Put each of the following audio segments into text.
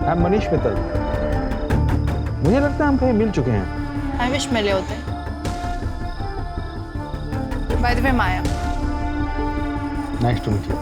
I'm Manish Mittal. मुझे लगता है हम कहीं मिल चुके हैं। I wish मिले होते। By the way, Maya. Nice to meet you।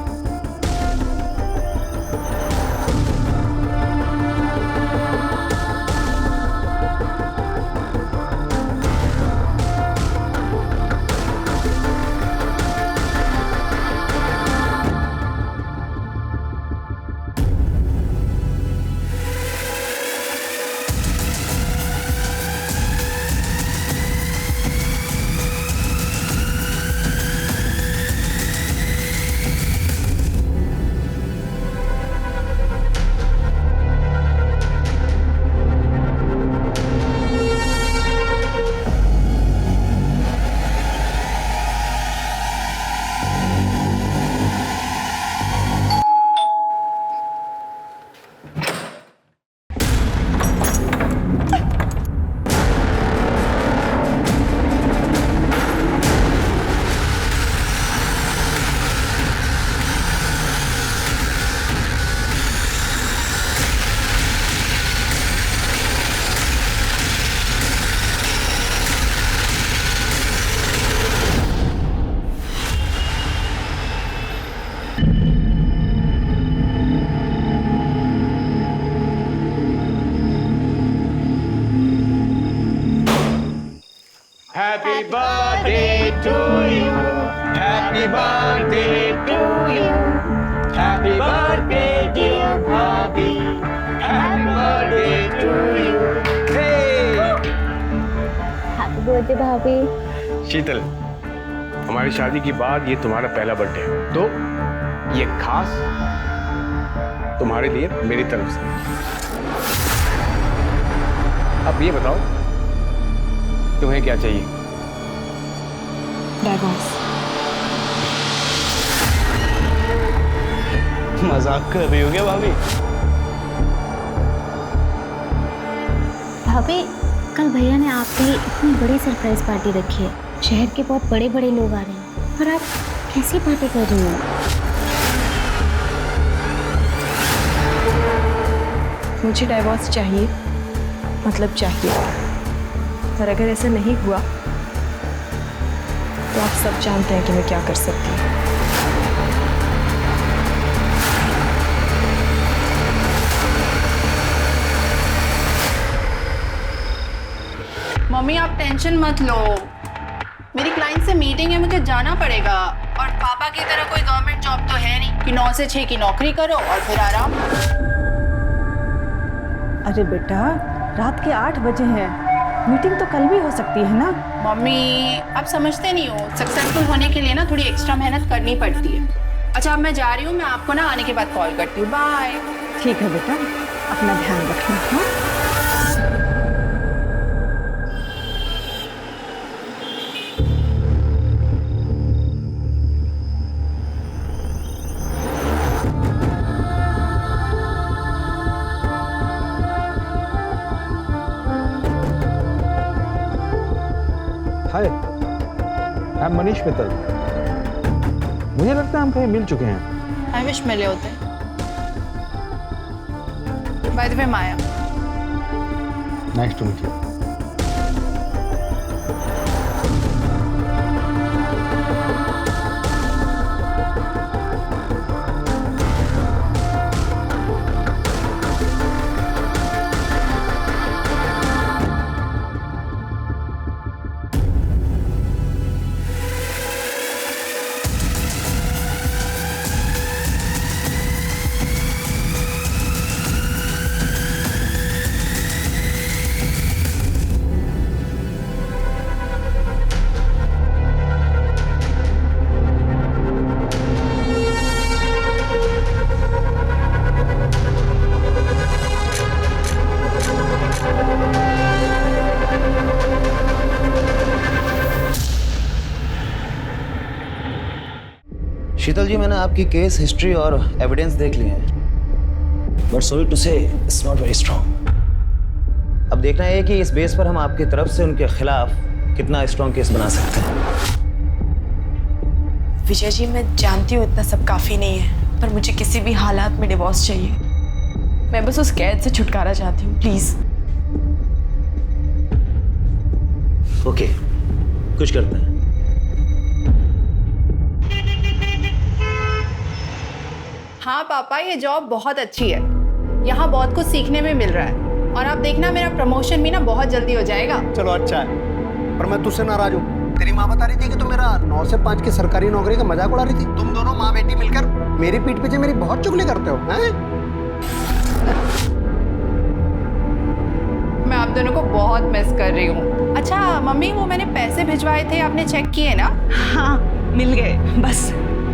Happy birthday to you. Happy birthday to you. Happy birthday, dear Bobby. Happy birthday to you. Hey! Happy birthday भाभी। शीतल, हमारी शादी के बाद ये तुम्हारा पहला बर्थडे है, तो ये खास तुम्हारे लिए मेरी तरफ से। अब ये बताओ तुम्हें क्या चाहिए? Divorce। मजाक कर रही हो क्या भाभी? भाभी, कल भैया ने आपके लिए इतनी बड़ी सरप्राइज पार्टी रखी है। शहर के बहुत बड़े बड़े लोग आ रहे हैं और आप कैसी पार्टी कर रही हो? मुझे डाइवोर्स चाहिए, मतलब चाहिए। और अगर ऐसा नहीं हुआ तो आप सब जानते हैं कि मैं क्या कर सकती हूँ। मम्मी आप टेंशन मत लो, मेरी क्लाइंट से मीटिंग है, मुझे जाना पड़ेगा। और पापा की तरह कोई गवर्नमेंट जॉब तो है नहीं कि 9 से 6 की नौकरी करो और फिर आराम। अरे बेटा, रात के 8 बजे हैं, मीटिंग तो कल भी हो सकती है ना। मम्मी आप समझते नहीं हो, सक्सेसफुल होने के लिए ना थोड़ी एक्स्ट्रा मेहनत करनी पड़ती है। अच्छा अब मैं जा रही हूँ, मैं आपको ना आने के बाद कॉल करती हूँ। बाय। ठीक है बेटा, अपना ध्यान रखना। हाँ हाय, I'm मनीष मित्तल। मुझे लगता है हम कहीं मिल चुके हैं। I wish मिले होते। By the way, Maya. Nice to meet you। शीतल जी, मैंने आपकी केस हिस्ट्री और एविडेंस देख लिए हैं, बट सॉरी टू से इट्स नॉट वेरी स्ट्रॉन्ग। अब देखना है कि इस बेस पर हम आपकी तरफ से उनके खिलाफ कितना स्ट्रॉन्ग केस बना सकते हैं। विजय जी मैं जानती हूँ इतना सब काफ़ी नहीं है, पर मुझे किसी भी हालात में डिवोर्स चाहिए। मैं बस उस कैद से छुटकारा चाहती हूँ, प्लीज। ओके, कुछ करते हैं। हाँ पापा, ये जॉब बहुत अच्छी है। यहाँ बहुत कुछ सीखने में मिल रहा है और आप देखना मेरा प्रमोशन भी ना बहुत जल्दी हो जाएगा। चलो अच्छा है, पर मैं तुझसे नाराज हूँ। तेरी माँ बता रही थी कि तू मेरा 9 से 5 की सरकारी नौकरी का मजाक उड़ा रही थी। तुम दोनों माँ बेटी मिलकर मेरी पीठ पीछे मेरी बहुत चुगली करते हो, हैं? मैं आप दोनों को बहुत मिस कर रही हूँ। अच्छा मम्मी, वो मैंने पैसे भिजवाए थे, आपने चेक किए ना? हाँ, मिल गए। बस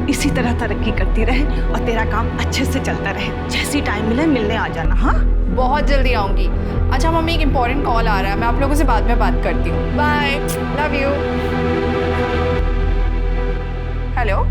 इसी तरह तरक्की करती रहे और तेरा काम अच्छे से चलता रहे। जैसी टाइम मिले मिलने आ जाना। हाँ, बहुत जल्दी आऊंगी। अच्छा मम्मी, एक इम्पोर्टेंट कॉल आ रहा है, मैं आप लोगों से बाद में बात करती हूँ। Bye, love you. Hello,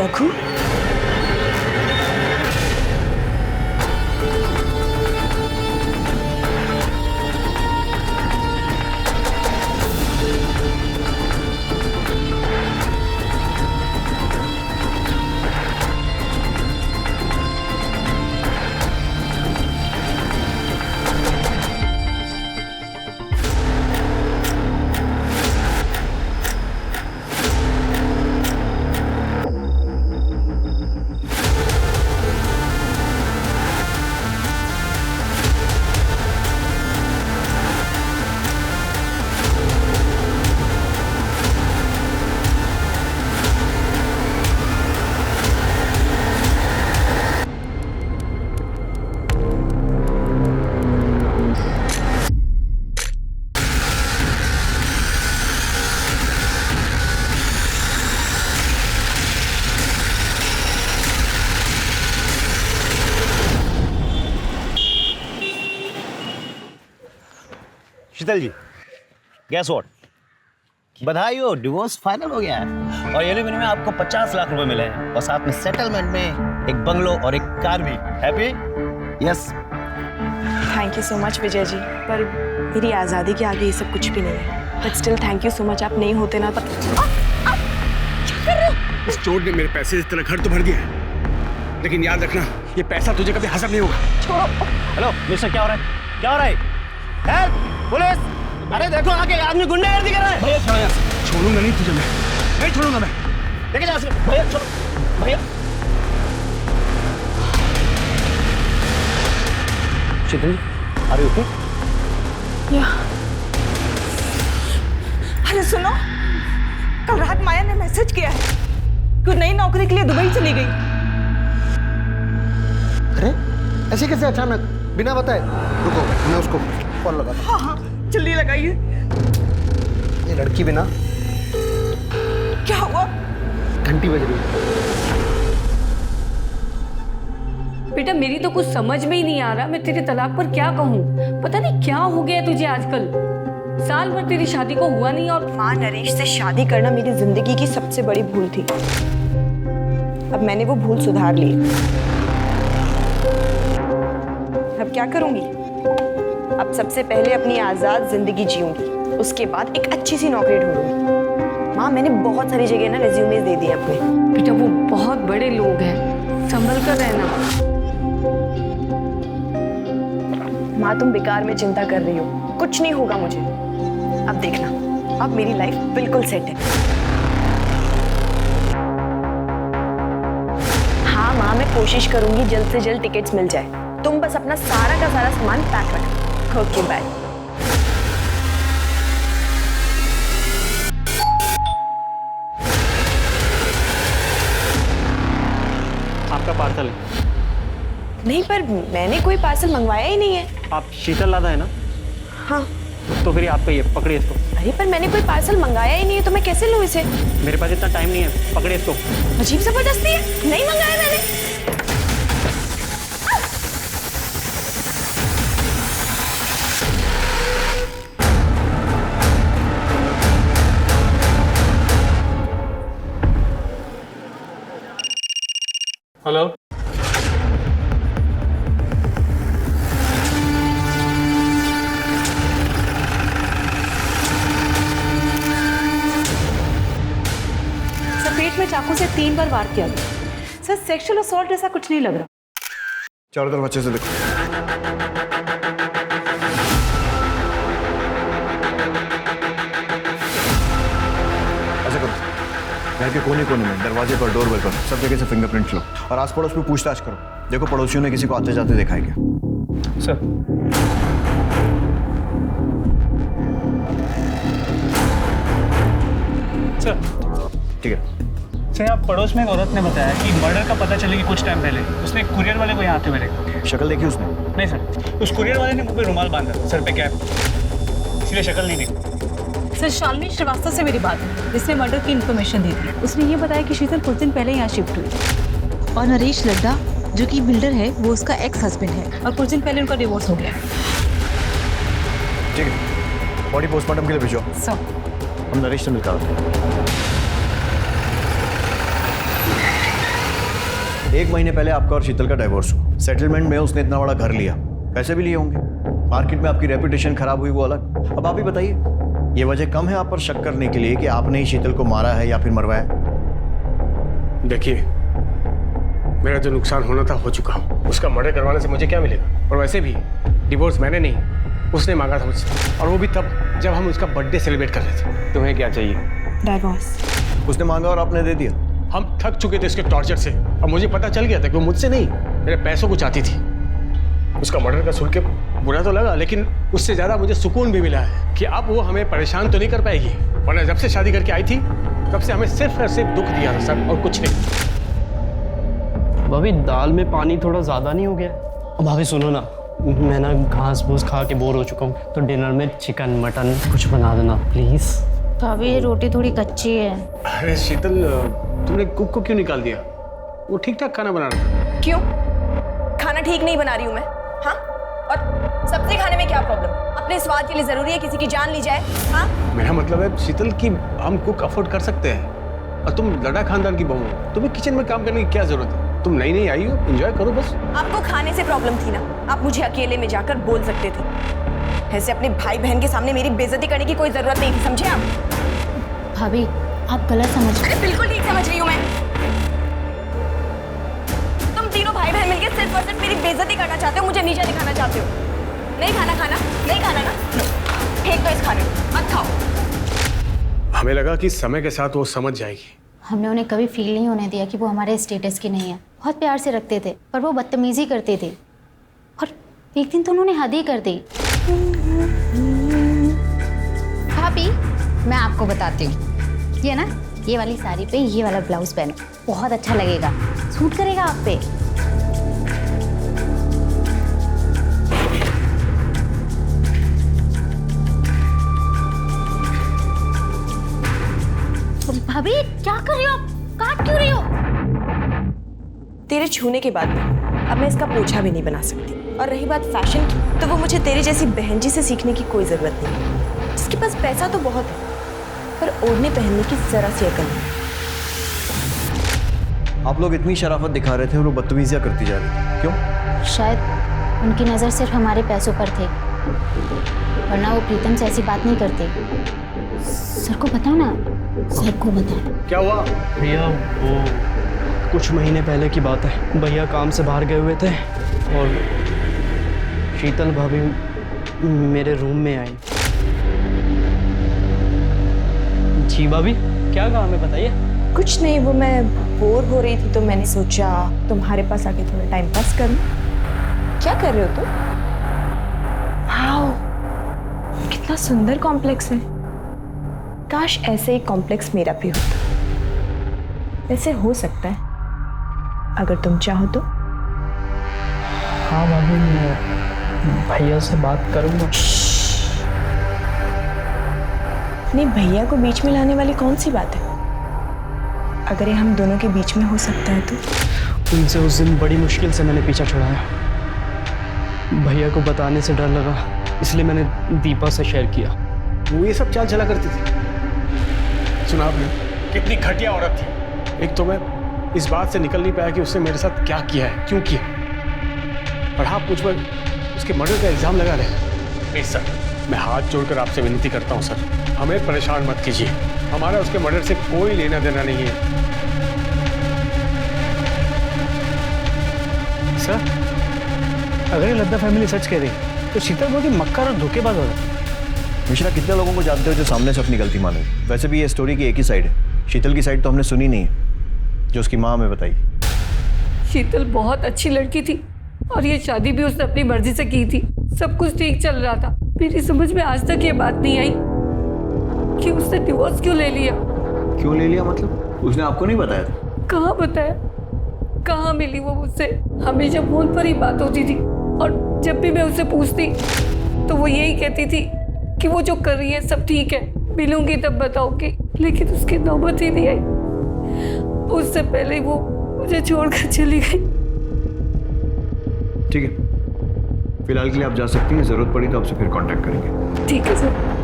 Raghu, Sheetal ji, guess what, बधाई हो, डिवोर्स फाइनल हो गया है और एल्यूमिनियम में आपको 50 लाख रुपए मिले हैं और साथ में सेटलमेंट में एक बंगलो और एक कार भी। Happy? Yes. Thank you so much Vijay ji, पर मेरी आज़ादी के आगे ये सब कुछ भी नहीं है। But still thank you so much, आप नहीं होते ना इस चोट ने मेरे पैसे इस तरह घर तो भर दिया है, लेकिन याद रखना ये पैसा तुझे कभी हजम नहीं होगा। हेलो मिस्टर, क्या हो रहा है? क्या हो रहा है? Help, police! अरे देखो आगे आदमी गुंडागर्दी कर रहा है। भैया छोड़ो यार, छोड़ूंगा नहीं तुझे, मैं नहीं छोड़ूंगा मैं। लेके जा इसको। भैया छोड़ो, भैया। शीतल जी, आर यू ओके? या अरे सुनो, कल रात माया ने मैसेज किया है कि नई नौकरी के लिए दुबई चली गई। अरे ऐसे कैसे अचानक, बिना बताए? रुको, मैं उसको कॉल लगाता हूँ। हाँ हाँ, जल्दी लगाइए। ये लड़की बिना क्या हुआ? घंटी बज रही है। बेटा मेरी तो कुछ समझ में ही नहीं आ रहा, मैं तेरे तलाक पर क्या कहूँ। पता नहीं क्या हो गया तुझे आजकल, साल भर तेरी शादी को हुआ नहीं और माँ, नरेश से शादी करना मेरी जिंदगी की सबसे बड़ी भूल थी। अब मैंने वो भूल सुधार ली। अब क्या करूंगी? अब सबसे पहले अपनी आजाद जिंदगी जीऊंगी, उसके बाद एक अच्छी सी नौकरी ढूंढूंगी। माँ, मैंने बहुत सारी जगह ना रिज्यूमेज दे दिए अपने। बेटा वो बहुत बड़े लोग हैं, संभल कर रहना। माँ, तुम बेकार में चिंता कर रही हो, कुछ नहीं होगा मुझे। अब देखना, अब मेरी लाइफ बिल्कुल सेट है। हाँ माँ, मैं कोशिश करूंगी जल्द से जल्द टिकट्स मिल जाए। तुम बस अपना सारा का सारा सामान पैक रखो। Okay bye. आपका पार्सल है। नहीं, पर मैंने कोई पार्सल मंगवाया ही नहीं है। आप शीतल लादा है ना? हाँ। तो फिर आपका ये पकड़िए इसको। अरे पर मैंने कोई पार्सल मंगाया ही नहीं है, तो मैं कैसे लूँ इसे? मेरे पास इतना टाइम नहीं है, पकड़े इसको। अजीब जबरदस्ती है, नहीं मंगाया मैंने। हेलो। पेट में चाकू से 3 बार वार किया गया। सर सेक्सुअल असॉल्ट ऐसा कुछ नहीं लग रहा। चारों तरफ अच्छे से देखो। ऐसा करो, घर के कोने कोने में, दरवाजे पर, डोरबेल पर, सब जगह से फिंगरप्रिंट लो और आस पड़ोस में पूछताछ करो। देखो पड़ोसियों ने किसी को आते जाते देखा है क्या? सर ठीक है। सर यहाँ पड़ोस में एक औरत ने बताया कि मर्डर का पता चले कि कुछ टाइम पहले उसने एक कुरियर वाले को यहाँ आते हुए देखा। शक्ल देखी उसने? नहीं सर, उस कुरियर वाले ने मुंह पे रुमाल बांधा, सर पे कैप, इसलिए शक्ल नहीं देखी। सर शालिनी श्रीवास्तव से मेरी बात है, जिसने मर्डर की इन्फॉर्मेशन दी थी। उसने ये बताया कि शीतल कुछ दिन पहले यहाँ शिफ्ट हुई और नरेश लड्डा जो कि बिल्डर है वो उसका एक्स हस्बैंड है और कुछ दिन पहले उनका डिवोर्स हो गया। ठीक है, बॉडी पोस्टमार्टम के लिए भेजो। सर हम नरेश से मिलकर आते हैं। 1 महीने पहले आपका और शीतल का डाइवोर्स हुआ। सेटलमेंट में उसने इतना बड़ा घर लिया, पैसे भी लिए होंगे, मार्केट में आपकी रेपुटेशन खराब हुई वो अलग। अब आप ही बताइए, ये वजह कम है आप पर शक करने के लिए कि आपने ही शीतल को मारा है या फिर मरवाया? देखिए, मेरा जो नुकसान होना था हो चुका। उसका मर्डर करवाने से मुझे क्या मिलेगा? और वैसे भी डिवोर्स मैंने नहीं, उसने मांगा था मुझसे, और वो भी तब जब हम उसका बर्थडे सेलिब्रेट कर रहे थे। तुम्हें क्या चाहिए? डाइवोर्स। उसने मांगा और आपने दे दिया। हम थक चुके थे इसके टॉर्चर से, और मुझे पता चल गया था कि वो मुझसे नहीं, मेरे पैसों को चाहती थी। उसका मर्डर का सुन के बुरा तो लगा, लेकिन उससे ज़्यादा मुझे सुकून भी मिला है कि अब वो हमें परेशान तो नहीं कर पाएगी। वरना जब से शादी करके आई थी तब से हमें सिर्फ और सिर्फ दुख दिया था सर, और कुछ नहीं। भाभी दाल में पानी थोड़ा ज़्यादा नहीं हो गया? भाभी सुनो ना, मैं ना घास फूस खा के बोर हो चुका हूँ, तो डिनर में चिकन मटन कुछ बना देना प्लीज़। भाभी ये रोटी थोड़ी कच्ची है। अरे शीतल, तुमने कुक को क्यों निकाल दिया? वो ठीक ठाक खाना बना रहा था। क्यों? खाना ठीक नहीं बना रही हूँ मैं? हाँ? और सब्जी खाने में क्या प्रॉब्लम? अपने स्वाद के लिए जरूरी है किसी की जान ली जाए? हाँ? मेरा मतलब है शीतल कि हम कुक अफोर्ड कर सकते हैं, और तुम लड़ा खानदान की बहू हो, तुम्हें किचन में काम करने की क्या जरूरत है? तुम नई नई आई हो, एंजॉय करो बस। आपको खाने से प्रॉब्लम थी ना, आप मुझे अकेले में जाकर बोल सकते थे। ऐसे अपने भाई बहन के सामने मेरी बेइज्जती करने की कोई जरूरत नहीं थी, समझे आप? भाभी आप गलत समझ रहे। अरे बिल्कुल ठीक समझ रही हूँ मैं। तुम तीनों भाई बहन मिलकर सिर्फ और सिर्फ मेरी बेइज्जती करना चाहते हो, मुझे नीचा दिखाना चाहते हो। नहीं खाना नहीं खाना ना, फेंक दो इस खाने को, मत खाओ। हमें लगा कि समय के साथ वो समझ जाएगी। हमने उन्हें कभी फील नहीं होने दिया कि वो हमारे स्टेटस की नहीं है। बहुत प्यार से रखते थे, पर वो बदतमीजी करते थे, और एक दिन तो उन्होंने हद ही कर दी। भाभी मैं आपको बताती हूँ, ये ना, ये वाली साड़ी पे ये वाला ब्लाउज पहनो, बहुत अच्छा लगेगा, सूट करेगा आप पे। भाभी क्या कर रही हो आप? काट क्यों रही हो? तेरे छूने के बाद अब मैं इसका पोछा भी नहीं बना सकती। और रही बात फैशन की, तो वो मुझे तेरी जैसी बहन जी से सीखने की कोई जरूरत नहीं। जिसके पास पैसा तो बहुत है, पर ओढ़ने पहनने की जरा सी अकल नहीं। आप लोग इतनी शराफत दिखा रहे थे और वो बदतमीजियां करती जा रही थी, क्यों? शायद उनकी नज़र सिर्फ हमारे पैसों पर थे, वरना वो प्रीतम से ऐसी बात नहीं करते। सर को बताओ ना, सर को बताओ। क्या हुआ? भैया वो कुछ महीने पहले की बात है, भैया काम से बाहर गए हुए थे और शीतल भाभी मेरे रूम में आई। जी भाभी, क्या काम है बताइए? कुछ नहीं, वो मैं बोर हो रही थी तो मैंने सोचा तुम्हारे पास आके थोड़ा टाइम पास कर लूं। क्या कर रहे हो तुम? वाओ, कितना सुंदर कॉम्प्लेक्स है। काश ऐसे ही कॉम्प्लेक्स मेरा भी होता। वैसे हो सकता है अगर तुम चाहो तो। हाँ भाभी, मैं भैया से बात करूँगा। अपने भैया को बीच में लाने वाली कौन सी बात है? अगर ये हम दोनों के बीच में हो सकता है तो उनसे उस दिन बड़ी मुश्किल से मैंने पीछा छुड़ाया। भैया को बताने से डर लगा, इसलिए मैंने दीपा से शेयर किया। वो ये सब चाल चला करती थी। सुना आपने कितनी घटिया औरत थी। एक तो मैं इस बात से निकल नहीं पाया कि उसने मेरे साथ क्या किया है, क्यों किया, और आप मुझ पर उसके मर्डर का इल्जाम लगा रहे। प्लीज सर, मैं हाथ जोड़कर आपसे विनती करता हूँ सर, हमें परेशान मत कीजिए। हमारा उसके मर्डर से कोई लेना देना नहीं है। सर, अगर ये लद्दा फैमिली सच कह रही तो शीतल बहुत ही मक्कार और धोखेबाज हो रहा है। मिश्रा, कितने लोगों को जानते हो जो सामने से अपनी गलती माने? वैसे भी ये स्टोरी की एक ही साइड है। शीतल की साइड तो हमने सुनी नहीं है, जो उसकी माँ हमें बताई। शीतल बहुत अच्छी लड़की थी और ये शादी भी उसने अपनी मर्जी से की थी। सब कुछ ठीक चल रहा था। मेरी समझ में आज तक ये बात नहीं आई कि उसने डिवोर्स क्यों ले लिया। क्यों ले लिया मतलब? उसने आपको नहीं बताया था? कहाँ बताया, कहाँ मिली वो मुझसे। हमेशा फोन पर ही बात होती थी और जब भी मैं उससे पूछती तो वो यही कहती थी कि वो जो कर रही है सब ठीक है, मिलूंगी तब बताऊंगी। लेकिन उसकी नौबत ही नहीं आई। उससे पहले ही वो मुझे छोड़कर चली गई। ठीक है, फिलहाल के लिए आप जा सकती हैं। जरूरत पड़ी तो आपसे फिर कांटेक्ट करेंगे। ठीक है सर।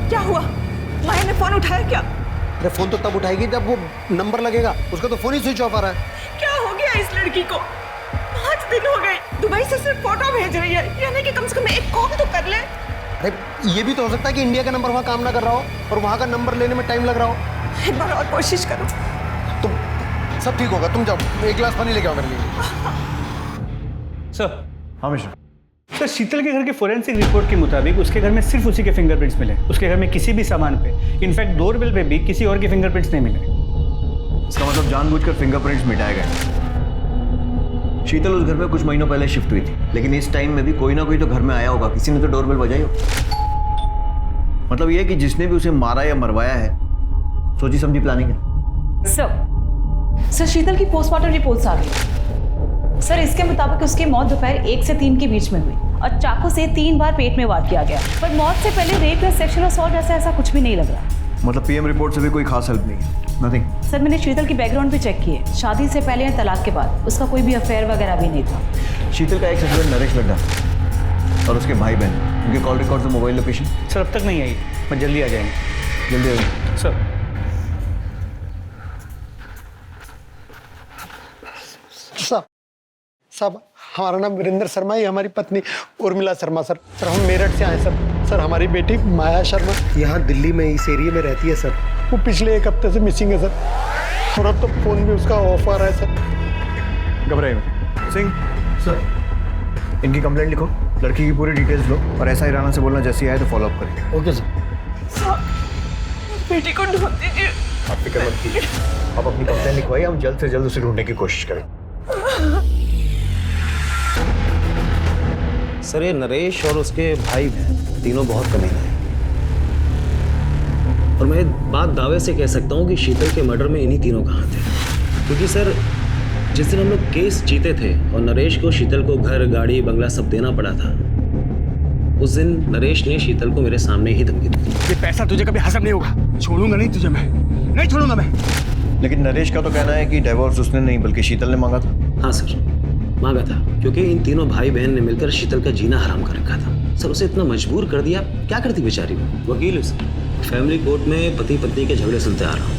क्या हुआ? माया ने फोन उठाया क्या? अरे फोन तो तब उठाएगी जब वो नंबर लगेगा। उसका तो फोन ही स्विच ऑफ आ रहा है। क्या हो गया इस लड़की को? 5 दिन हो गए, दुबई से सिर्फ फोटो भेज रही है, यानी कि कम से कम एक कॉल तो कर ले। अरे ये भी तो हो सकता है कि इंडिया का नंबर वहाँ काम ना कर रहा हो और वहाँ का नंबर लेने में टाइम लग रहा हो। एक बार और कोशिश करो। तुम सब ठीक होगा, तुम जाओ, एक गिलास पानी लेके आओ मेरे लिए। सर। हाँ मिश्रा। सर, शीतल के घर के फोरेंसिक रिपोर्ट के मुताबिक उसके घर में सिर्फ उसी के फिंगरप्रिंट्स मिले। उसके घर में किसी भी सामान पे, इनफैक्ट डोरबेल पे भी किसी और के फिंगरप्रिंट्स नहीं मिले। इसका मतलब जानबूझकर फिंगरप्रिंट्स मिटाए गए। शीतल उस घर में कुछ महीनों पहले शिफ्ट हुई थी, लेकिन इस टाइम में भी कोई ना कोई तो घर में आया होगा। किसी ने तो डोरबेल बजाई होगी। मतलब ये कि जिसने भी उसे मारा या मरवाया है, सोची समझी प्लानिंग है। सर, शीतल की पोस्टमार्टम रिपोर्ट्स आ गई। सर, इसके मुताबिक उसकी मौत दोपहर 1 से 3 के बीच में हुई और चाकू से 3 बार पेट में वार किया गया। पर मौत से पहले रेप या सेक्सुअल असॉल्ट जैसा ऐसा कुछ भी नहीं लग रहा। मतलब पीएम रिपोर्ट से भी कोई खास हेल्प नहीं है? नथिंग। सर, मैंने शीतल की बैकग्राउंड भी चेक की है। शादी से पहले या तलाक के बाद उसका कोई भी अफेयर वगैरह भी नहीं था। शीतल का एक हस्बैंड नरेश लड्डा और उसके भाई बहन, उनके कॉल रिकॉर्ड और मोबाइल लोकेशन? सर, अब तक नहीं आई, मैं जल्दी आ जाएंगे। जल्दी आइए सर। साहब, हमारा नाम वीरेंद्र शर्मा है, हमारी पत्नी उर्मिला शर्मा। सर, हम मेरठ से आए सर। सर, हमारी बेटी माया शर्मा यहाँ दिल्ली में इस एरिया में रहती है सर। वो पिछले 1 हफ्ते से मिसिंग है सर, और अब तो फोन भी उसका ऑफ आ रहा है सर। घबराइए मत। सिंह सर, इनकी कंप्लेंट लिखो, लड़की की पूरी डिटेल्स लो और ऐसा ही राणा से बोलना जैसे आए तो फॉलो अप करेंगे। Okay sir. बेटी को ढूंढ दीजिए। आप फिक्र मत कीजिए, आप अपनी कंप्लेंट लिखवाइए, हम जल्द से जल्द उसे ढूंढने की कोशिश करें। सर, ये नरेश और उसके भाई बहन तीनों बहुत कमीने हैं, और मैं बात दावे से कह सकता हूँ कि शीतल के मर्डर में इन्हीं तीनों का हाथ है। क्योंकि सर, जिस दिन हम लोग केस जीते थे और नरेश को शीतल को घर, गाड़ी, बंगला सब देना पड़ा था, उस दिन नरेश ने शीतल को मेरे सामने ही धमकी दी। ये पैसा तुझे कभी हजम नहीं होगा। छोड़ूंगा नहीं तुझे, मैं नहीं छोड़ूंगा मैं। लेकिन नरेश का तो कहना है कि डिवोर्स उसने नहीं बल्कि शीतल ने मांगा था। हाँ सर, मांगा था, क्योंकि इन तीनों भाई बहन ने मिलकर शीतल का जीना हराम कर रखा था। सर, उसे इतना मजबूर कर दिया, क्या करती बेचारी वो। वकील हूँ सर, फैमिली कोर्ट में पति पत्नी के झगड़े सुनते आ रहा हूँ,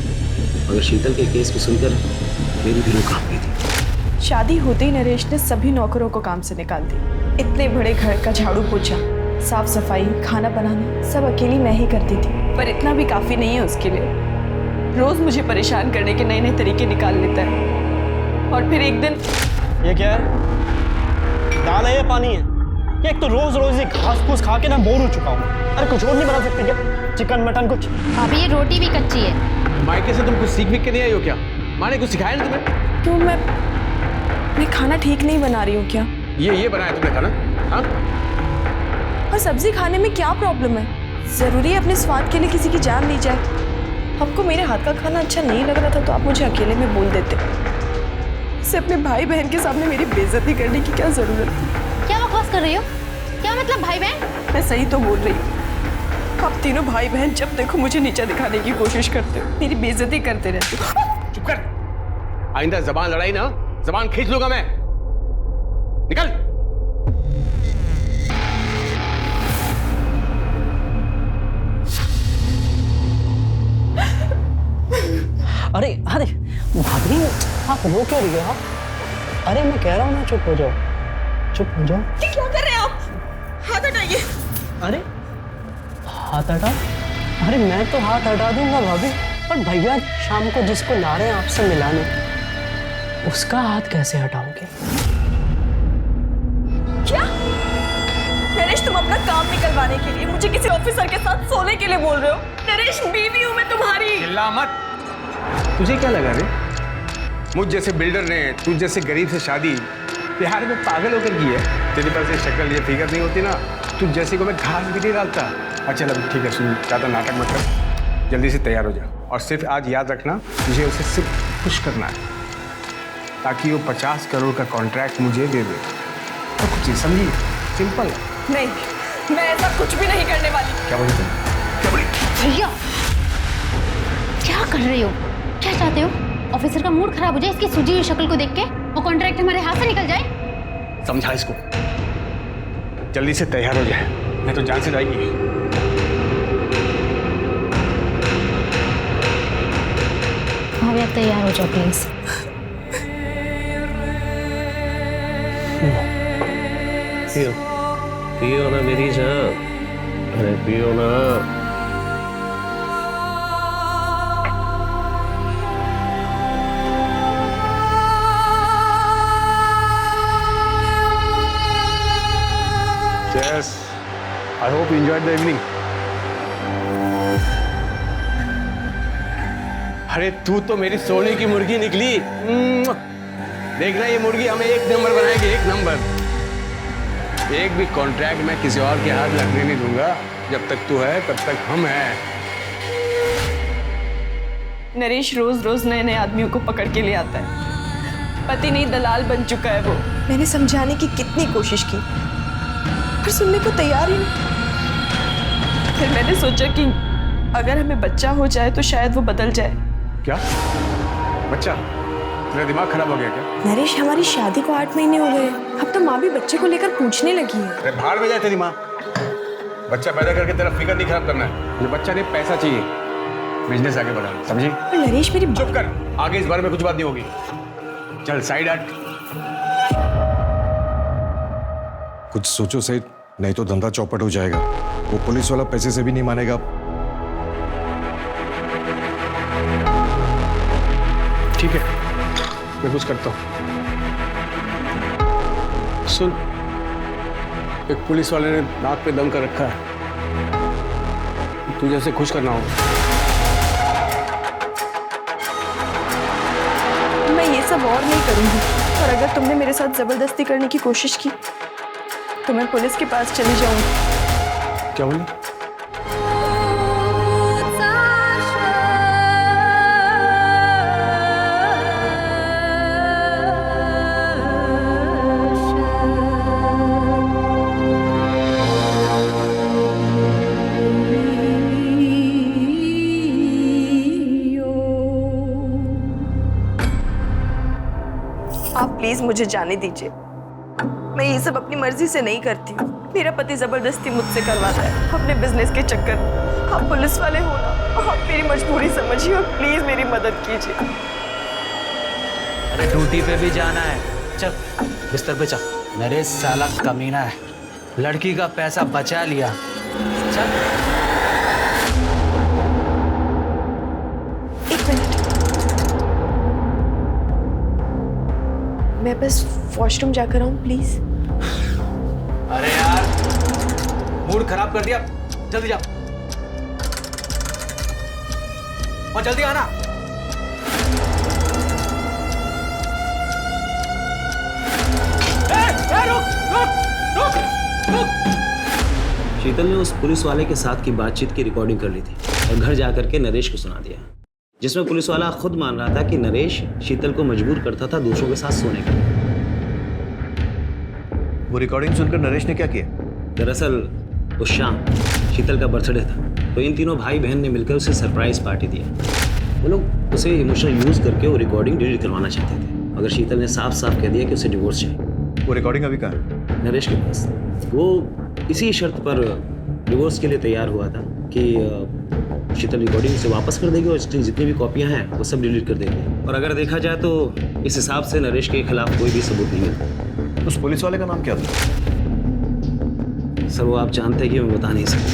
मगर शीतल के केस को सुनकर मेरी भी रूह कांप गई थी। शादी होते ही नरेश ने सभी नौकरों को काम से निकाल दिया। इतने बड़े घर का झाड़ू पोछा, साफ सफाई, खाना बनाना सब अकेली मैं ही करती थी। पर इतना भी काफी नहीं है उसके लिए। रोज मुझे परेशान करने के नए नए तरीके निकाल लेता है। और फिर एक दिन, ये क्या है? दाल है या पानी है? ये एक तो रोज रोज ये घास फूस खा के ना बोर हो चुका हूँ। अरे कुछ और नहीं बना सकते क्या? चिकन मटन कुछ? भाभी, ये रोटी भी कच्ची है। मायके से तुम कुछ सीख के नहीं आई हो क्या? माँ ने कुछ सिखाया नहीं तुम्हें? क्यों मैं खाना ठीक नहीं बना रही हूँ क्या? ये बनाया तुमने खाना? हाँ? और सब्जी खाने में क्या प्रॉब्लम है? जरूरी है अपने स्वाद के लिए किसी की जान ली जाए? आपको मेरे हाथ का खाना अच्छा नहीं लग रहा था तो आप मुझे अकेले में बोल देते। इसे अपने भाई बहन के सामने मेरी बेइज्जती करने की क्या जरूरत थी? क्या बकवास कर रही हो? क्या मतलब भाई बहन? मैं सही तो बोल रही हूँ। आप तीनों भाई बहन जब देखो मुझे नीचा दिखाने की कोशिश करते हो, मेरी बेइज्जती करते रहते हो। चुप कर। आइंदा जबान लड़ाई ना, जबान खींच लूंगा मैं। निकल। अरे अरे भाभी, आप रो क्यों रही हो? अरे मैं कह रहा हूँ ना, चुप हो जाओ, चुप हो जाओ। क्या कर रहे हैं आप? हाथ हटाइए। अरे हाथ हटा? अरे मैं तो हाथ हटा दूंगा भाभी, पर भैया शाम को जिसको ला रहे हैं आपसे मिलाने, उसका हाथ कैसे हटाओगे? क्या नरेश, तुम अपना काम निकलवाने के लिए मुझे किसी ऑफिसर के साथ सोने के लिए बोल रहे हो? नरेश, बीवी हूं मैं तुम्हारी। चिल्ला मत। तुझे क्या लगा रे? मुझ जैसे बिल्डर ने तुझ जैसे गरीब से शादी बिहार में पागल होकर की है? तेरे पास ये शक्ल ये फिगर नहीं होती ना, तुझ जैसे को मैं घास भी नहीं डालता। अच्छा चल ठीक है, सुन, ज़्यादा नाटक मत कर, जल्दी से तैयार हो जा। और सिर्फ आज याद रखना, मुझे उसे सिर्फ खुश करना है ताकि वो 50 करोड़ का कॉन्ट्रैक्ट मुझे दे दे। तो कुछ नहीं, समझी? सिंपल। नहीं, मैं ऐसा कुछ भी नहीं करने वाली। क्या बोली तुम? क्या बोली? भैया क्या कर रहे हो? क्या चाहते हो? ऑफिसर का मूड खराब हो जाए इसकी सूजी हुई शक्ल को देख के, वो कॉन्ट्रैक्ट हमारे हाथ से निकल जाए? समझा इसको, जल्दी से तैयार हो जाए, नहीं तो जान से जाएगी। भाभी आप तैयार हो जाओ प्लीज। पियो पियो ना मेरी जान, अरे पियो ना। Yes, I hope you enjoyed the evening. अरे तू तो मेरी सोने की मुर्गी निकली। देखना ये मुर्गी हमें एक नंबर बनाएगी, एक नंबर। एक भी कॉन्ट्रैक्ट मैं किसी और के हाथ लगने नहीं दूंगा। जब तक तू है तब तक हम हैं। नरेश रोज रोज नए नए आदमियों को पकड़ के ले आता है। पति नहीं दलाल बन चुका है वो। मैंने समझाने की कितनी कोशिश की पर सुनने को तैयार ही नहीं। फिर मैंने सोचा कि अगर हमें बच्चा हो जाए तो शायद वो बदल जाए। क्या बच्चा? तेरा दिमाग खराब हो गया क्या? नरेश, हमारी शादी को 8 महीने हो गए, अब तो माँ भी बच्चे को लेकर पूछने लगी है। अरे भाड़ में जाए तेरी माँ। बच्चा पैदा करके तेरा फिगर नहीं खराब करना है। मुझे बच्चा नहीं, पैसा चाहिए, बिजनेस आगे बढ़ाना, समझी? पर नरेश मेरी चुप कर, आगे इस बारे में कुछ बात नहीं होगी। चल साइड हट। कुछ सोचो सही, नहीं तो धंधा चौपट हो जाएगा। वो पुलिस वाला पैसे से भी नहीं मानेगा। ठीक है, मैं कुछ करता हूँ। सुन, एक पुलिस वाले ने नाक पे दम कर रखा है, तुझे ऐसे खुश करना होगा। मैं ये सब और नहीं करूंगी, और अगर तुमने मेरे साथ जबरदस्ती करने की कोशिश की तो मैं पुलिस के पास चली जाऊंगी। क्या बोली? आप प्लीज मुझे जाने दीजिए। मैं ये सब अपनी मर्जी से नहीं करती हूँ। मेरा पति जबरदस्ती मुझसे करवाता है अपने बिजनेस के चक्कर में। आप पुलिस वाले हो ना, आप मेरी मजबूरी समझिए और प्लीज मेरी मदद कीजिए। अरे ड्यूटी पे भी जाना है, चल बिस्तर पे चल। नरेश साला कमीना है, लड़की का पैसा बचा लिया। चल। एक मिनट, मैं बस वॉशरूम जाकर आऊँ प्लीज। अरे यार, मूड खराब कर दिया, जल्दी जा और जल्दी आना। शीतल ने उस पुलिस वाले के साथ की बातचीत की रिकॉर्डिंग कर ली थी। और घर जा करके नरेश को सुना दिया, जिसमें पुलिस वाला खुद मान रहा था कि नरेश शीतल को मजबूर करता था दूसरों के साथ सोने के लिए। वो रिकॉर्डिंग सुनकर नरेश ने क्या किया? दरअसल उस शाम शीतल का बर्थडे था, तो इन तीनों भाई बहन ने मिलकर उसे सरप्राइज पार्टी दिया। वो लोग उसे इमोशनल यूज करके वो रिकॉर्डिंग डिलीट करवाना चाहते थे, मगर शीतल ने साफ साफ कह दिया कि उसे डिवोर्स चाहिए। वो रिकॉर्डिंग अभी कहाँ है? नरेश के पास। वो इसी शर्त पर डिवोर्स के लिए तैयार हुआ था कि शीतल रिकॉर्डिंग से वापस कर देगी और इसकी जितनी भी कॉपियां हैं वो सब डिलीट कर देगी। और अगर देखा जाए तो इस हिसाब से नरेश के खिलाफ कोई भी सबूत नहीं मिलता। उस पुलिस वाले का नाम क्या था? सर वो आप जानते हैं कि मैं बता नहीं सकता,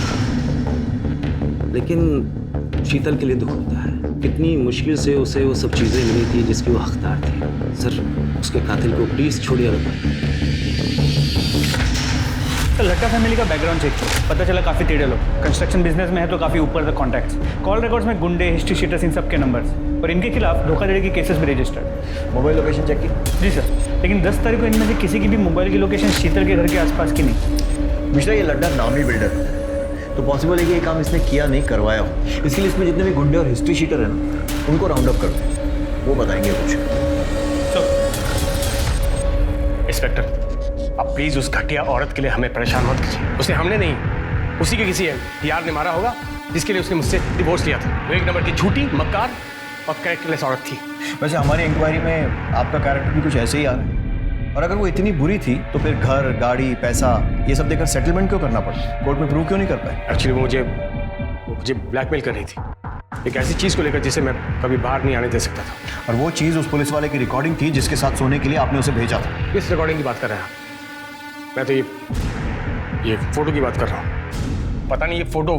लेकिन शीतल के लिए दुख होता है। कितनी मुश्किल से उसे वो सब चीज़ें मिली थी जिसकी वो हकदार थी। सर उसके कातिल को प्लीज़ छोड़िए। तो लड़का फैमिली का बैकग्राउंड चेक किया, पता चला काफ़ी टेढ़े लोग, कंस्ट्रक्शन बिजनेस में है तो काफ़ी ऊपर तक कॉन्टैक्ट्स, कॉल रिकॉर्ड्स में गुंडे, हिस्ट्री शीटर्स, इन सब के नंबर्स, और इनके खिलाफ धोखाधड़ी के केसेस भी रजिस्टर्ड। मोबाइल लोकेशन चेक की? जी सर, लेकिन 10 तारीख को इनमें से किसी की भी मोबाइल की लोकेशन शीतल के घर के आसपास की नहीं। मिश्रा, ये लड्डा नामी बिल्डर है, तो पॉसिबल है कि ये काम इसने किया नहीं, करवाया हो। इसके लिए इसमें जितने भी गुंडे और हिस्ट्री शीटर है ना, उनको राउंड अप कर दो, वो बताएंगे कुछ। इंस्पेक्टर, अब प्लीज उस घटिया औरत के लिए हमें परेशान मत कीजिए। उसे हमने नहीं, उसी के किसी यार ने मारा होगा, जिसके लिए उसने मुझसे डिवोर्स लिया था। वो एक नंबर की झूठी, मक्कार और कैरेक्टरलेस औरत थी। वैसे हमारी इंक्वायरी में आपका कैरेक्टर भी कुछ ऐसे ही आ रहा है, और अगर वो इतनी बुरी थी तो फिर घर, गाड़ी, पैसा ये सब देकर सेटलमेंट क्यों करना पड़ा? कोर्ट में प्रूव क्यों नहीं कर पाए? एक्चुअली वो मुझे ब्लैकमेल कर रही थी, एक ऐसी चीज़ को लेकर जिसे मैं कभी बाहर नहीं आने दे सकता था। और वो चीज़ उस पुलिस वाले की रिकॉर्डिंग थी जिसके साथ सोने के लिए आपने उसे भेजा था। किस रिकॉर्डिंग की बात कर रहे हैं आप? मैं तो ये फोटो की बात कर रहा हूँ। पता नहीं ये फोटो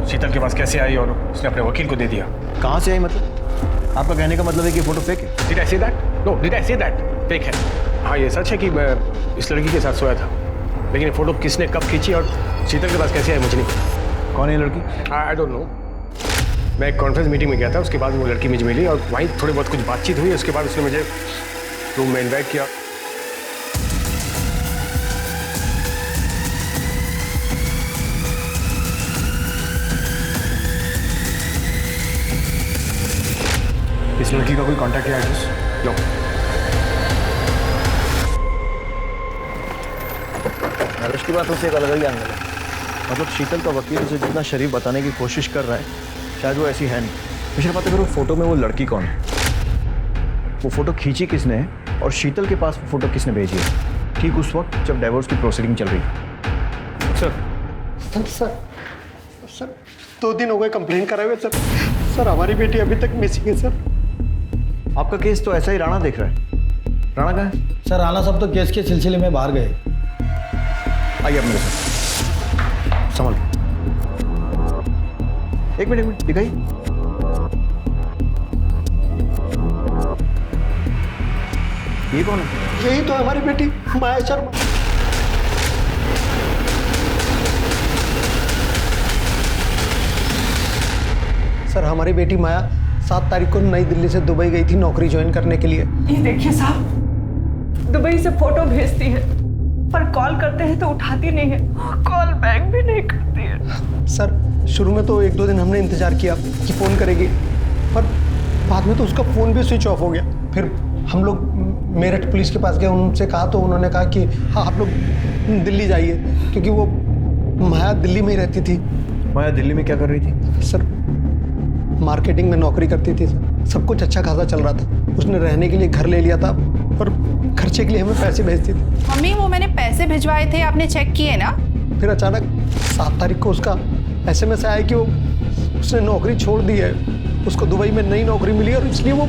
शीतल के पास कैसे आई और उसने अपने वकील को दे दिया। कहाँ से आई मतलब? आपका कहने का मतलब है कि फोटो फेक है? Did I say that? No, did I say that? Fake है। हाँ ये सच है कि मैं इस लड़की के साथ सोया था, लेकिन ये फोटो किसने कब खींची और शीतल के पास कैसे आई मुझे नहीं पता। कौन है ये लड़की? I don't know. मैं एक कॉन्फ्रेंस मीटिंग में गया था, उसके बाद वो लड़की मुझे मिली और वहीं थोड़ी बहुत कुछ बातचीत हुई। उसके बाद उसने मुझे रूम में इन्वाइट किया। इस लड़की का कोई कांटेक्ट या एड्रेस? नो। नरेश की बात उससे एक अलग ही एंगल है। मतलब शीतल का वकील उसे जितना शरीफ बताने की कोशिश कर रहा है, शायद वो ऐसी है नहीं। पिछले बात करो, फोटो में वो लड़की कौन है? वो फोटो खींची किसने है और शीतल के पास वो फोटो किसने भेजी है? ठीक उस वक्त जब डिवोर्स की प्रोसीडिंग चल रही है। सर 2 दिन हो गए कंप्लेन कराए हुए सर। सर हमारी बेटी अभी तक मिसिंग है सर। आपका केस तो ऐसा ही राणा देख रहा है। राणा कहाँ है? सर राणा साहब तो केस के सिलसिले में बाहर गए। आइए अब मेरे साथ, संभल। एक मिनट दिखाई। ये कौन है? यही तो हमारी बेटी माया शर्मा। सर हमारी बेटी माया 7 तारीख को नई दिल्ली से दुबई गई थी नौकरी ज्वाइन करने के लिए। ये देखिए साहब, दुबई से फोटो भेजती है पर कॉल करते हैं तो उठाती नहीं है, कॉल बैक भी नहीं करती है। सर शुरू में तो 1-2 दिन हमने इंतजार किया कि फ़ोन करेगी, पर बाद में तो उसका फ़ोन भी स्विच ऑफ हो गया। फिर हम लोग मेरठ पुलिस के पास गए, उनसे कहा तो उन्होंने कहा कि हाँ आप लोग दिल्ली जाइए, क्योंकि वो माया दिल्ली में ही रहती थी। माया दिल्ली में क्या कर रही थी? सर मार्केटिंग में नौकरी करती थी सर। सब कुछ अच्छा खासा चल रहा था। उसने रहने के लिए घर ले लिया था और खर्चे के लिए हमें पैसे भेजती थी। मम्मी वो मैंने पैसे भिजवाए थे, आपने चेक किए ना? फिर अचानक 7 तारीख को उसका SMS आया कि वो उसने नौकरी छोड़ दी है, उसको दुबई में नई नौकरी मिली और इसलिए वो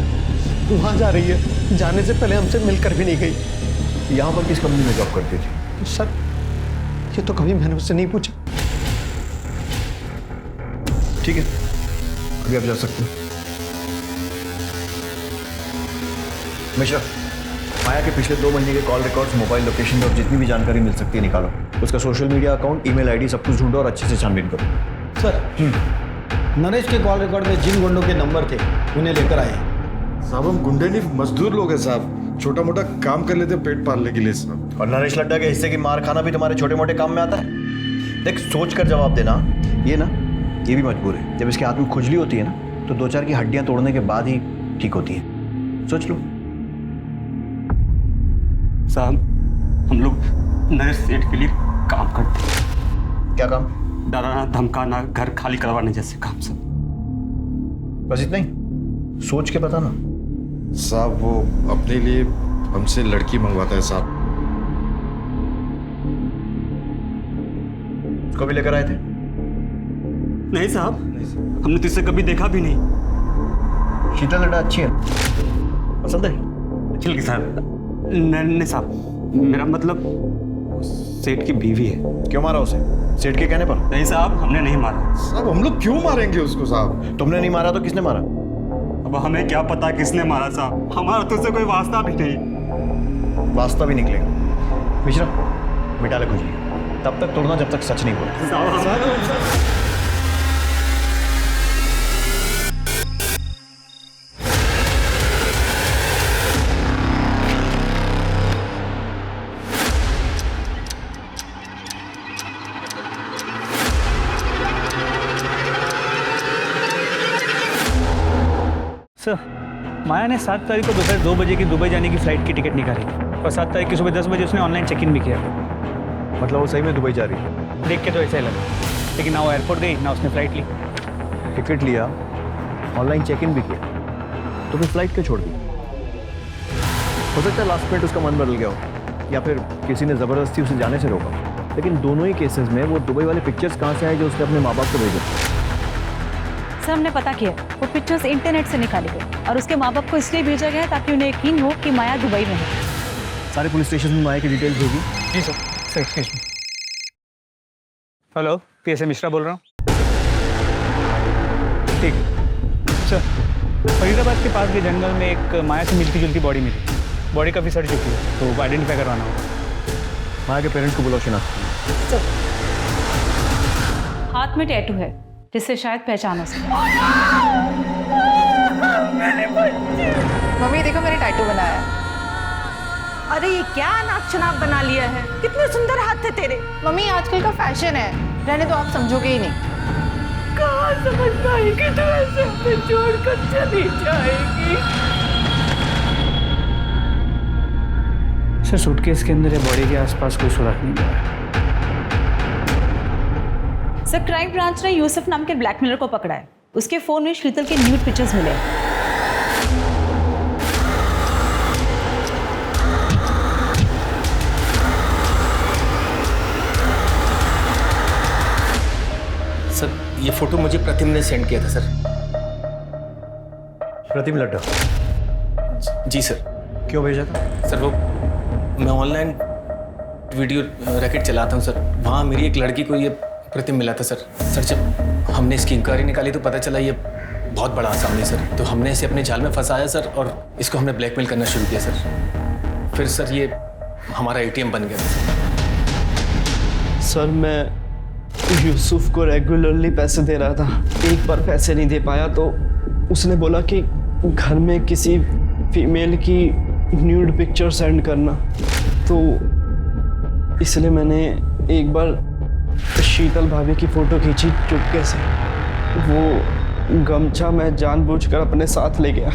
वहाँ जा रही है। जाने से पहले हमसे मिलकर भी नहीं गई। यहाँ पर किस कंपनी में जॉब करती थी? सर ये तो कभी मैंने उससे नहीं पूछा। ठीक है, अभी आप जा सकते हैं। मिश्रा, माया के पिछले 2 महीने के कॉल रिकॉर्ड्स, मोबाइल लोकेशन और जितनी भी जानकारी मिल सकती है निकालो। उसका social media account, email ID सब कुछ ढूंढो और अच्छे से छानबीन करो। सर नरेश के कॉल रिकॉर्ड में जिन गुंडों के नंबर थे उन्हें लेकर आए। साहब हम गुंडे नहीं, मजदूर लोग हैं साहब, छोटा मोटा काम कर लेते पेट पालने के लिए साहब। और नरेश लड्डा के हिस्से की मार खाना भी तुम्हारे छोटे मोटे काम में आता है? देख सोच कर जवाब देना। ये ना ये भी मजबूर है। जब इसके हाथ में खुजली होती है ना तो 2-4 की हड्डियां तोड़ने के बाद ही ठीक होती है। सोच लो। साहब, हम लोग नरेश सेठ के लिए काम करते हैं। क्या काम? डराना, धमकाना, घर खाली करवाने जैसे काम सब। बस इतना ही? सोच के बताना। साहब वो अपने लिए हमसे लड़की मंगवाता है साहब। उसको भी लेकर आए थे? नहीं साहब, हमने तो इसे कभी देखा भी नहीं। शीतल लड़ा अच्छी है, पसंद है? अच्छी लगी साहब। नहीं साहब, मेरा मतलब सेठ की बीवी है। क्यों मारा उसे? सेठ के कहने पर? नहीं साहब, हमने नहीं मारा। साहब हम लोग क्यों मारेंगे उसको साहब? तुमने नहीं मारा तो किसने मारा? अब हमें क्या पता किसने मारा साहब, हमारा तो उससे कोई वास्ता भी नहीं। वास्ता भी निकलेगा। मिश्रा मिटा ले खुजली, तब तक तोड़ना जब तक सच नहीं बोलते। सर, माया ने 7 तारीख को दोपहर 2 बजे की दुबई जाने की फ़्लाइट की टिकट निकाली और 7 तारीख की सुबह 10 बजे उसने ऑनलाइन चेक इन भी किया। मतलब वो सही में दुबई जा रही है? देख के तो ऐसा ही लगा, लेकिन ना वो एयरपोर्ट गई ना उसने फ़्लाइट ली। टिकट लिया, ऑनलाइन चेक इन भी किया, तो फिर फ्लाइट क्यों छोड़ दी? हो सकता है लास्ट मिनट उसका मन बदल गया हो, या फिर किसी ने ज़बरदस्ती उसे जाने से रोका। लेकिन दोनों ही केसेस में वो दुबई वाले पिक्चर्स कहाँ से आए जो उसने अपने माँ बाप को भेजे? सर, हमने पता किया, वो पिक्चर्स इंटरनेट से निकाले गए और उसके माँ बाप को इसलिए भेजा गया ताकि उन्हें यकीन हो कि माया दुबई में है। सारे पुलिस स्टेशन में माया की डिटेल्स भेजी? जी sir, excuse me. Hello, PSA Mishra बोल रहा हूँ। ठीक सर, फरीदाबाद के पास के जंगल में एक माया से मिलती जुलती बॉडी मिली। बॉडी काफ़ी सड़ चुकी है, तो आइडेंटिफाई करवाना होगा। माया के पेरेंट्स को बुलाओ शिनाख्त। हाथ में टैटू है जिससे शायद पहचान हो सके। मम्मी देखो मैंने टैटू बनाया है। अरे ये क्या नाक चनाक बना लिया है, कितने सुंदर हाथ थे तेरे। मम्मी आजकल का फैशन है, रहने तो आप समझोगे ही नहीं। कहाँ समझ पाएगी तो ऐसे हमें छोड़कर चली जाएगी। सर, सूटकेस के अंदर या बॉडी के आसपास कोई सुराग नहीं मिला। सर, क्राइम ब्रांच ने यूसुफ नाम के ब्लैकमेलर को पकड़ा है। उसके फोन में शीतल के न्यूड पिक्चर्स मिले। सर, ये फोटो मुझे प्रतिम ने सेंड किया था सर। प्रतिम लड्डा? जी सर। क्यों भेजा था? सर वो मैं ऑनलाइन वीडियो रैकेट चलाता हूँ सर, वहाँ मेरी एक लड़की को ये प्रतिम मिला था सर। सर जब हमने इसकी इंक्वायरी निकाली तो पता चला ये बहुत बड़ा आसामी है सर। तो हमने इसे अपने जाल में फंसाया सर और इसको हमने ब्लैकमेल करना शुरू किया सर। फिर सर ये हमारा ATM बन गया था। सर मैं यूसुफ को रेगुलरली पैसे दे रहा था। एक बार पैसे नहीं दे पाया तो उसने बोला कि घर में किसी फीमेल की न्यूड पिक्चर सेंड करना, तो इसलिए मैंने एक बार शीतल भाभी की फ़ोटो खींची चुपके से। वो गमछा मैं जानबूझकर अपने साथ ले गया।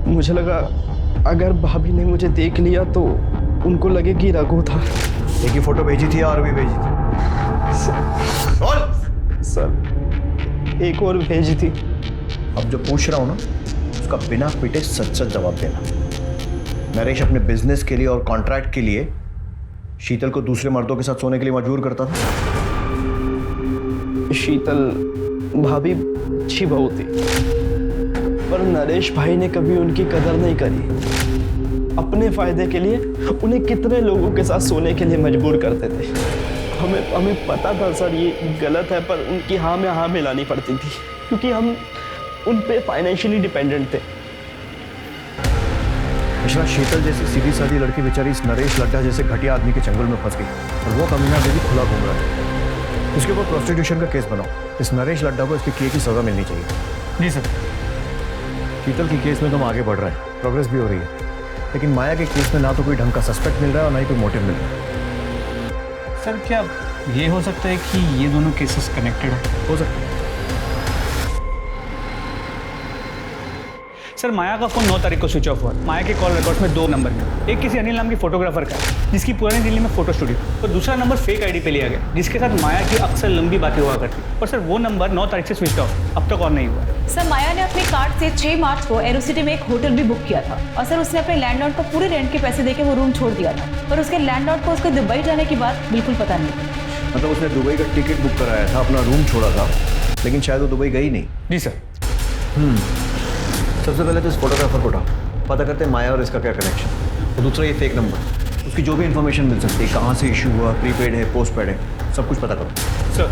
मुझे लगा अगर भाभी ने मुझे देख लिया तो उनको लगे कि रघु था। एक ही फ़ोटो भेजी थी और भी भेजी थी? सर, एक और भेजी थी। अब जो पूछ रहा हूँ ना, उसका बिना पिटे सच सच जवाब देना। नरेश अपने बिजनेस के लिए और कॉन्ट्रैक्ट के लिए शीतल को दूसरे मर्दों के साथ सोने के लिए मजबूर करता था? शीतल भाभी अच्छी बहू थी, पर नरेश भाई ने कभी उनकी कदर नहीं करी। अपने फायदे के लिए उन्हें कितने लोगों के साथ सोने के लिए मजबूर करते थे। हमें पता था सर ये गलत है, पर उनकी हाँ में हाँ मिलानी पड़ती थी क्योंकि हम उन पे फाइनेंशियली डिपेंडेंट थे। मिश्रा, शीतल जैसी सीधी सादी लड़की बेचारी इस नरेश लड्डा जैसे घटिया आदमी के चंगुल में फंस गई और वो कमीना बेबी खुला घूम रहा है। इसके ऊपर प्रोस्टिट्यूशन का केस बनाओ। इस नरेश लड्डा को इसके किए की सजा मिलनी चाहिए। जी सर। शीतल की केस में तो हम आगे बढ़ रहे हैं, प्रोग्रेस भी हो रही है, लेकिन माया के केस में ना तो कोई ढंग का सस्पेक्ट मिल रहा है और ना ही कोई मोटिव मिल रहा है। सर क्या ये हो सकता है कि ये दोनों केसेस कनेक्टेड हो सकता है। सर माया का फोन 9 तारीख को स्विच ऑफ हुआ। माया के कॉल रिकॉर्ड्स में 2 नंबर हैं। एक किसी अनिल नाम की फोटोग्राफर का है जिसकी पुरानी दिल्ली में फोटो स्टूडियो, और दूसरा नंबर फेक आईडी पे लिया गया जिसके साथ माया की अक्सर लंबी बातें हुआ करती। और सर वो नंबर 9 तारीख से स्विच ऑफ, अब तक ऑन नहीं हुआ। सर माया ने अपने कार्ड से 6 मार्च को एरो सिटी में एक होटल भी बुक किया था और सर उसने अपने लैंडलॉर्ड को पूरे रेंट के पैसे देके वो रूम छोड़ दिया था, पर उसके लैंडलॉर्ड को उसके दुबई जाने की बात बिल्कुल पता नहीं। मतलब उसने दुबई का टिकट बुक कराया था, अपना रूम छोड़ा था, लेकिन शायद वो दुबई गई नहीं। जी सर। सबसे पहले तो इस फोटोग्राफर को उठाओ, पता करते हैं माया और इसका क्या कनेक्शन। और दूसरा ये फेक नंबर, उसकी जो भी इंफॉर्मेशन मिल सकती है, कहाँ से इशू हुआ, प्रीपेड है, पोस्ट पेड है, सब कुछ पता करो। सर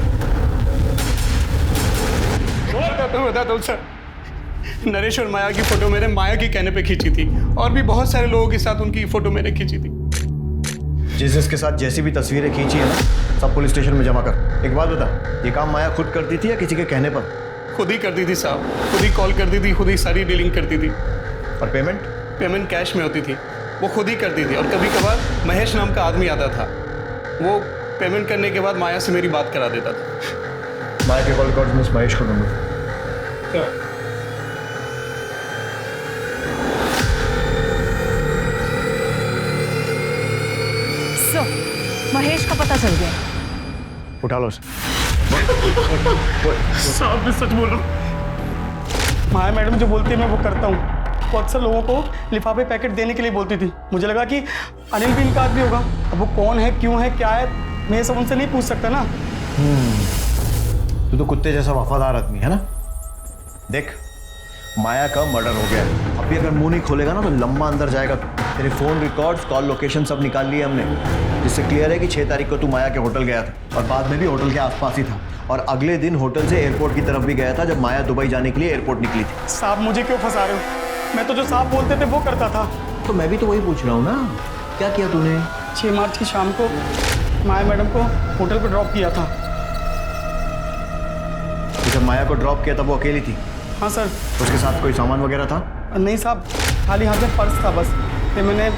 बताता हूँ सर, नरेश और माया की फोटो मैंने माया के कहने पे खींची थी और भी बहुत सारे लोगों के साथ उनकी फोटो मैंने खींची थी। जिसके साथ जैसी भी तस्वीरें खींची है ना, सब पुलिस स्टेशन में जमा कर। एक बात बता, ये काम माया खुद करती थी या किसी के कहने पर? खुद ही करती थी साहब, खुद ही कॉल करती थी, खुद ही सारी डीलिंग करती थी। और पेमेंट? पेमेंट कैश में होती थी, वो खुद ही करती थी। और कभी कभार महेश नाम का आदमी आता था, वो पेमेंट करने के बाद माया से मेरी बात करा देता था। माया के कॉल रिकॉर्ड में महेश को नंबर। सो महेश का पता चल गया। उठा लो साहब मैं सच बोल रहा हूँ। माया मैडम जो बोलती है मैं वो करता हूँ। वो अक्सर लोगों को लिफाफे पैकेट देने के लिए बोलती थी। मुझे लगा कि अनिल भी इनका आदमी होगा। अब वो कौन है, क्यों है, क्या है, मैं ये सब उनसे नहीं पूछ सकता ना। तू तो कुत्ते जैसा वफादार आदमी है ना। देख, माया का मर्डर हो गया है। अभी अगर मुंह नहीं खोलेगा ना तो लंबा अंदर जाएगा। तेरे फोन रिकॉर्ड्स, कॉल लोकेशन सब निकाल लिए हमने, जिससे क्लियर है कि 6 तारीख को तू माया के होटल गया था और बाद में भी होटल के आसपास ही था। और अगले दिन होटल से एयरपोर्ट की तरफ भी गया था जब माया दुबई जाने के लिए एयरपोर्ट निकली थी। साहब मुझे क्यों फंसा रहे हो? मैं तो जो साहब बोलते थे वो करता था। तो मैं भी तो वही पूछ रहा हूँ ना, क्या किया तूने? 6 मार्च की शाम को माया मैडम को होटल पर ड्रॉप किया था। तो जब माया को ड्रॉप किया तब वो अकेली थी? हाँ सर। उसके साथ कोई सामान वगैरह था? नहीं साहब, खाली हाथ में पर्स था बस। फिर मैंने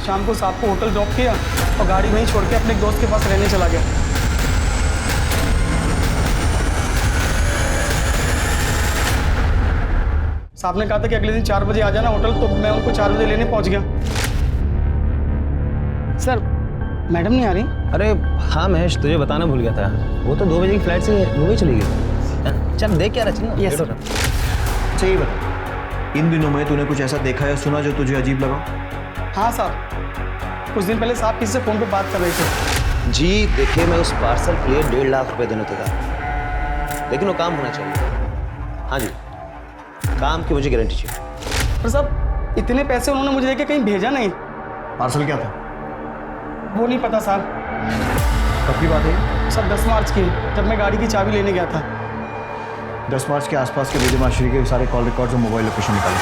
शाम को साहब को होटल ड्रॉप किया और गाड़ी वहीं छोड़ के अपने एक दोस्त के पास रहने चला गया। साहब ने कहा था कि अगले दिन 4 बजे आ जाना होटल, तो मैं उनको 4 बजे लेने पहुंच गया। सर मैडम नहीं आ रही? अरे हाँ महेश, तुझे बताना भूल गया था, वो तो 2 बजे की फ्लाइट से दुबई चली गई। चल देख क्या रहा है। Yes sir. सही बता, इन दिनों में तूने कुछ ऐसा देखा या सुना जो तुझे अजीब लगा? हाँ साहब, कुछ दिन पहले साहब किसी से फ़ोन पे बात कर रहे थे। जी देखिए, मैं उस पार्सल के लिए 1.5 लाख रुपए देने था, लेकिन वो काम होना चाहिए। हाँ जी, काम की मुझे गारंटी चाहिए। पर साहब इतने पैसे उन्होंने मुझे लेके कहीं भेजा नहीं। पार्सल क्या था? वो नहीं पता साहब। कब की बात है? सर 10 मार्च की, जब मैं गाड़ी की चाबी लेने गया था। 10 मार्च के आसपास के विजय माशरी के सारे कॉल रिकॉर्ड्स और मोबाइल लोकेशन निकाले।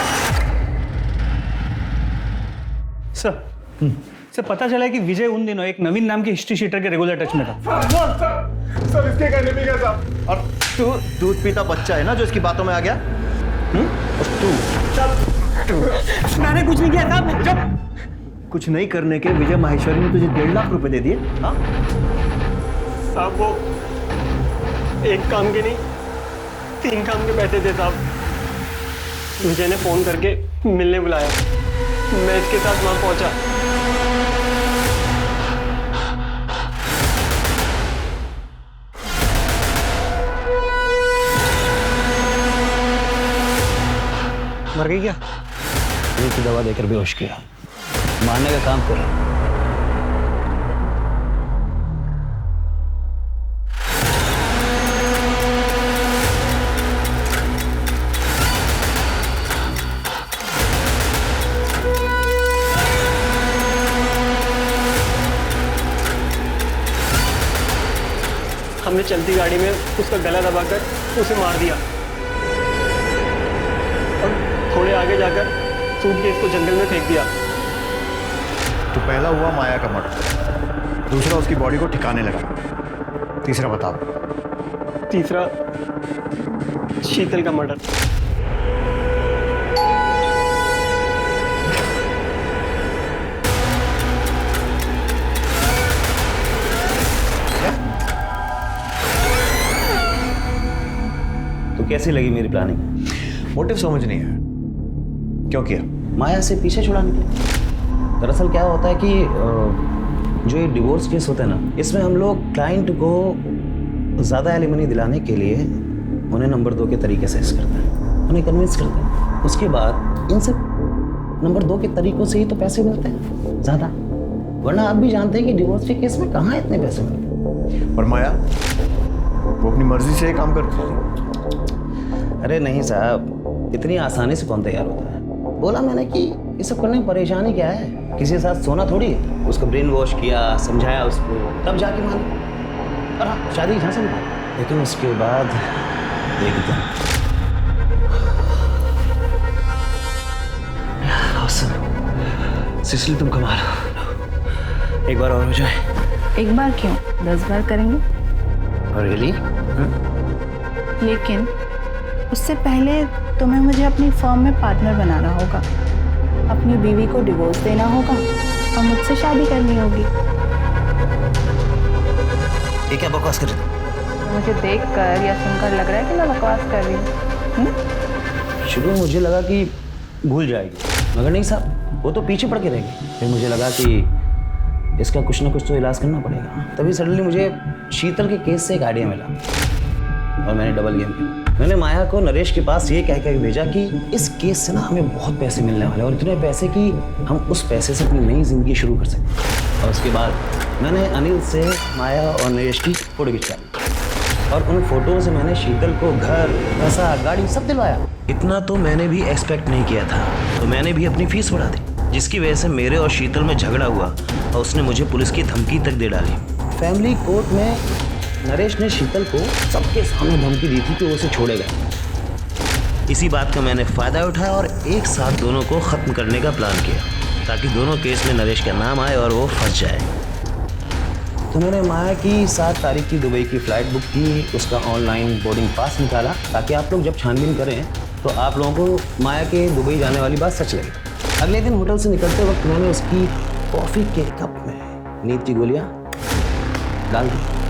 सर पता चला है कि विजय उन दिनों एक नवीन नाम के हिस्ट्री शीटर के रेगुलर टच में था। सर इसके कहने पे क्या साहब? और तू दूध पीता बच्चा है ना जो इसकी बातों में आ गया? और तू मैंने कुछ नहीं किया साहब। जब कुछ नहीं करने के विजय माहेश्वरी ने तुझे 1.5 लाख रुपए दे दिए? हाँ साहब वो एक काम के नहीं 3 काम के पैसे थे साहब। विजय ने फोन करके मिलने बुलाया, मैं इसके साथ वहां पहुंचा। मर गई क्या? एक दवा देकर बेहोश किया, मारने का काम कर। हमने चलती गाड़ी में उसका गला दबाकर उसे मार दिया और थोड़े आगे जाकर सूटकेस को जंगल में फेंक दिया। तो पहला हुआ माया का मर्डर, दूसरा उसकी बॉडी को ठिकाने लगा, तीसरा बताओ। तीसरा शीतल का मर्डर। कैसी लगी मेरी प्लानिंग? मोटिव समझ नहीं आया, क्यों किया? माया से पीछे छुड़ाने के लिए। दरअसल क्या होता है कि जो ये डिवोर्स केस होता है ना, इसमें हम लोग क्लाइंट को ज़्यादा एलिमनी दिलाने के लिए उन्हें नंबर 2 के तरीके से करते हैं, उन्हें कन्विंस करते हैं। उसके बाद इन सब नंबर 2 के तरीकों से ही तो पैसे मिलते हैं ज़्यादा, वरना आप भी जानते हैं कि डिवोर्स के केस में कहाँ इतने पैसे मिलते। और माया वो अपनी मर्जी से ये काम करती है? अरे नहीं साहब, इतनी आसानी से कौन तैयार होता है। बोला मैंने कि ये सब करने में परेशानी क्या है, किसी के साथ सोना थोड़ी है। उसको ब्रेन वॉश किया, समझाया उसको, तब जाके मानी। और हाँ, शादी यहाँ से भी, लेकिन उसके बाद एकदम सिसिली तुम कमाल हो। एक बार और हो जाए। एक बार क्यों, 10 बार करेंगे। रियली? लेकिन उससे पहले तुम्हें मुझे अपनी फर्म में पार्टनर बनाना होगा, अपनी बीवी को डिवोर्स देना होगा और मुझसे शादी करनी होगी। ये क्या बकवास कर रही हो? मुझे देखकर या सुनकर लग रहा है कि मैं बकवास कर रही हूँ। शुरू में मुझे लगा कि भूल जाएगी, मगर नहीं साहब, वो तो पीछे पड़ के रहेगी। फिर मुझे लगा कि इसका कुछ ना कुछ तो इलाज करना पड़ेगा। तभी सडनली मुझे शीतल के केस से एक आइडिया मिला और मैंने डबल गेम किया। मैंने माया को नरेश के पास ये कह कर भेजा कि इस केस से ना हमें बहुत पैसे मिलने वाले हैं, और इतने पैसे कि हम उस पैसे से अपनी नई जिंदगी शुरू कर सकते। और उसके बाद मैंने अनिल से माया और नरेश की फोटो खिंचवा ली, और उन फोटो से मैंने शीतल को घर, पैसा, गाड़ी सब दिलवाया। इतना तो मैंने भी एक्सपेक्ट नहीं किया था, तो मैंने भी अपनी फीस बढ़ा दी, जिसकी वजह से मेरे और शीतल में झगड़ा हुआ और उसने मुझे पुलिस की धमकी तक दे डाली। फैमिली कोर्ट में नरेश ने शीतल को सबके सामने धमकी दी थी कि वो उसे छोड़ेगा। इसी बात का मैंने फ़ायदा उठाया और एक साथ दोनों को ख़त्म करने का प्लान किया, ताकि दोनों केस में नरेश का नाम आए और वो फंस जाए। तो मैंने माया की 7 तारीख की दुबई की फ़्लाइट बुक की, उसका ऑनलाइन बोर्डिंग पास निकाला, ताकि आप लोग जब छानबीन करें तो आप लोगों को माया के दुबई जाने वाली बात सच लगे। अगले दिन होटल से निकलते वक्त मैंने उसकी कॉफ़ी के कप में नींद की गोलियाँ डाल दी।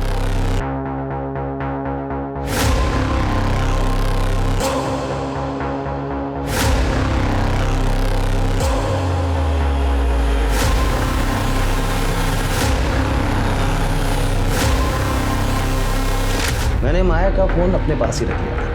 मैंने माया का फ़ोन अपने पास ही रख लिया था।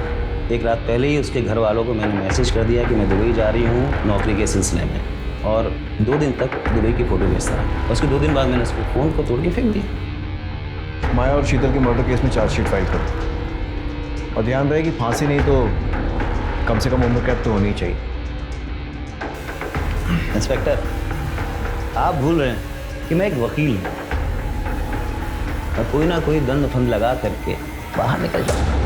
एक रात पहले ही उसके घर वालों को मैंने मैसेज कर दिया कि मैं दुबई जा रही हूँ नौकरी के सिलसिले में, और 2 दिन तक दुबई की फ़ोटो भेजता रहा। उसके 2 दिन बाद मैंने उसके फ़ोन को तोड़ के फेंक दिया। माया और शीतल के मर्डर केस में चार्जशीट फाइल कर दी, और ध्यान रहे कि फांसी नहीं तो कम से कम उम्र कैद तो होनी चाहिए। इंस्पेक्टर, आप भूल रहे हैं कि मैं एक वकील हूँ, और कोई ना कोई दंड फंद लगा करके बाहर निकल जाऊँ।